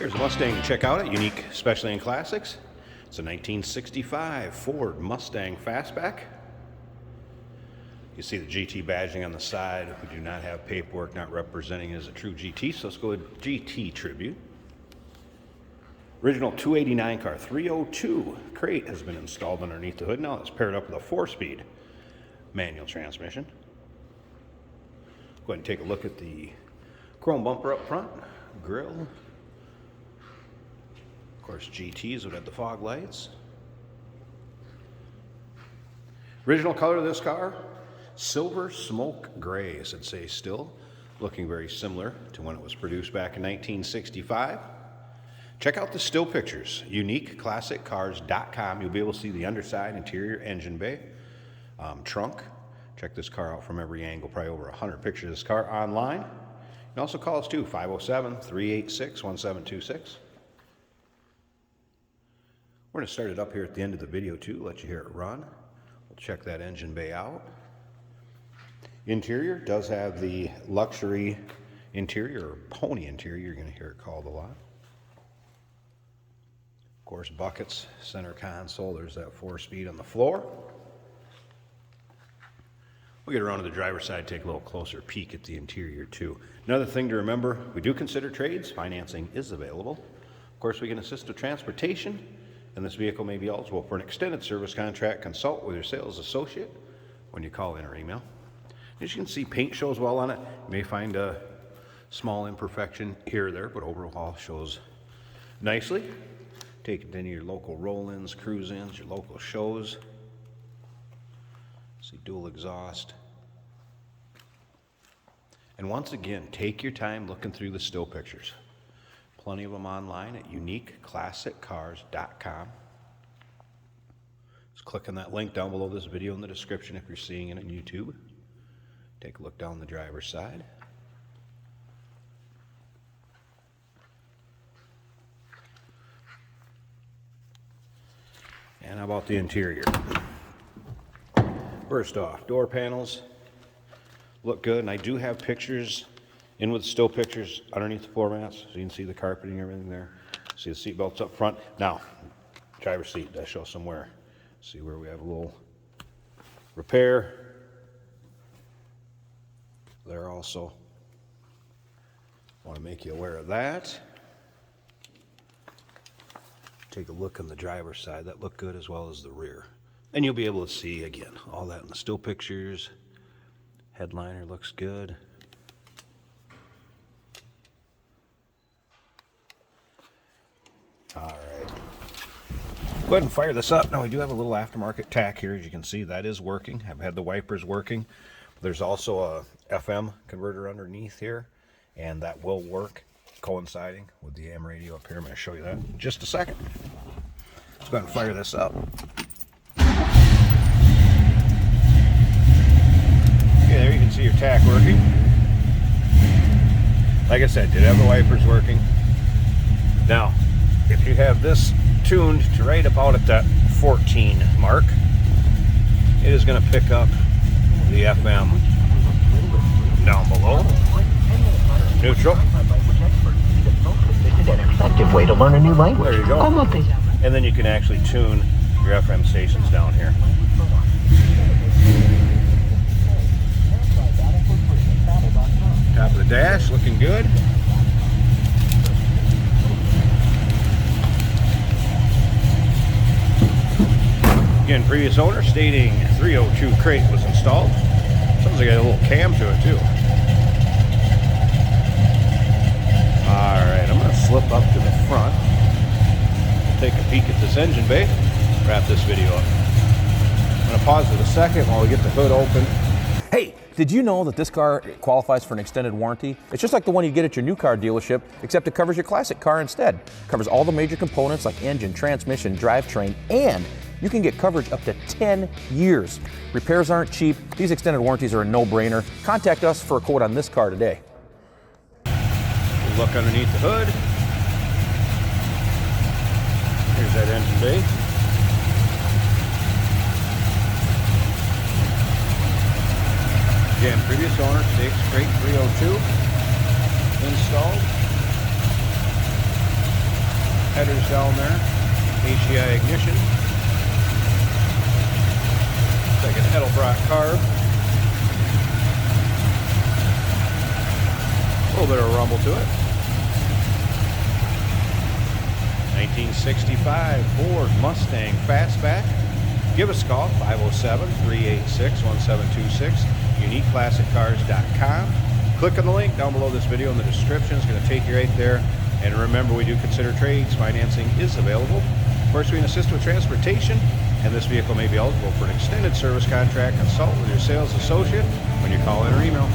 Here's a Mustang to check out at Unique Specialty and Classics. It's a 1965 Ford Mustang Fastback. You see the GT badging on the side. We do not have paperwork not representing it as a true GT, so let's go with GT Tribute. Original 289 car, 302 crate has been installed underneath the hood. Now it's paired up with a 4-speed manual transmission. Go ahead and take a look at the chrome bumper up front, grille. Of course, GTs would have the fog lights. Original color of this car, silver smoke gray, as it says still. Looking very similar to when it was produced back in 1965. Check out the still pictures, uniqueclassiccars.com. You'll be able to see the underside, interior, engine bay, trunk. Check this car out from every angle, probably over 100 pictures of this car online. You can also call us too, 507-386-1726. We're going to start it up here at the end of the video too, let you hear it run. We'll check that engine bay out. Interior does have the luxury interior, or pony interior, you're going to hear it called a lot. Of course, buckets, center console, there's that 4-speed on the floor. We'll get around to the driver's side, take a little closer peek at the interior too. Another thing to remember, we do consider trades. Financing is available. Of course, we can assist with transportation, and this vehicle may be eligible for an extended service contract. Consult with your sales associate when you call in or email. As you can see, paint shows well on it. You may find a small imperfection here or there, but overall shows nicely. Take it to any of your local roll-ins, cruise-ins, your local shows. See dual exhaust. And once again, take your time looking through the still pictures. Plenty of them online at uniqueclassiccars.com. Just click on that link down below this video in the description if you're seeing it on YouTube. Take a look down the driver's side. And how about the interior? First off, door panels look good, and I do have pictures in with still pictures underneath the floor mats, so you can see the carpeting and everything there. See the seat belts up front. Now, driver's seat does show somewhere. See where we have a little repair there also. Want to make you aware of that. Take a look on the driver's side. That looked good, as well as the rear. And you'll be able to see, again, all that in the still pictures. Headliner looks good. All right. Go ahead and fire this up. Now, we do have a little aftermarket tack here. As you can see, that is working. I've had the wipers working. There's also a FM converter underneath here, and that will work, coinciding with the AM radio up here. I'm going to show you that in just a second. Let's go ahead and fire this up. Okay, there you can see your tack working. Like I said, did have the wipers working. Now, if you have this tuned to right about at that 14 mark, it is going to pick up the FM down below. Neutral. An effective way to learn a new language. There you go. And then you can actually tune your FM stations down here. Top of the dash, looking good. Again, previous owner stating 302 crate was installed. Sounds like a little cam to it too. Alright, I'm going to slip up to the front. Take a peek at this engine bay. Wrap this video up. I'm going to pause it a second while we get the hood open. Hey, did you know that this car qualifies for an extended warranty? It's just like the one you get at your new car dealership, except it covers your classic car instead. It covers all the major components like engine, transmission, drivetrain, and you can get coverage up to 10 years. Repairs aren't cheap. These extended warranties are a no-brainer. Contact us for a quote on this car today. Look underneath the hood. Here's that engine bay. Again, previous owner, states crate 302 installed. headers down there. HEI ignition. It's like an Edelbrock carb. A little bit of rumble to it. 1965 Ford Mustang Fastback. Give us a call, 507-386-1726, uniqueclassiccars.com. Click on the link down below this video in the description. It's going to take you right there. And remember, we do consider trades. Financing is available. Of course, we can assist with transportation, and this vehicle may be eligible for an extended service contract. Consult with your sales associate when you call in or email.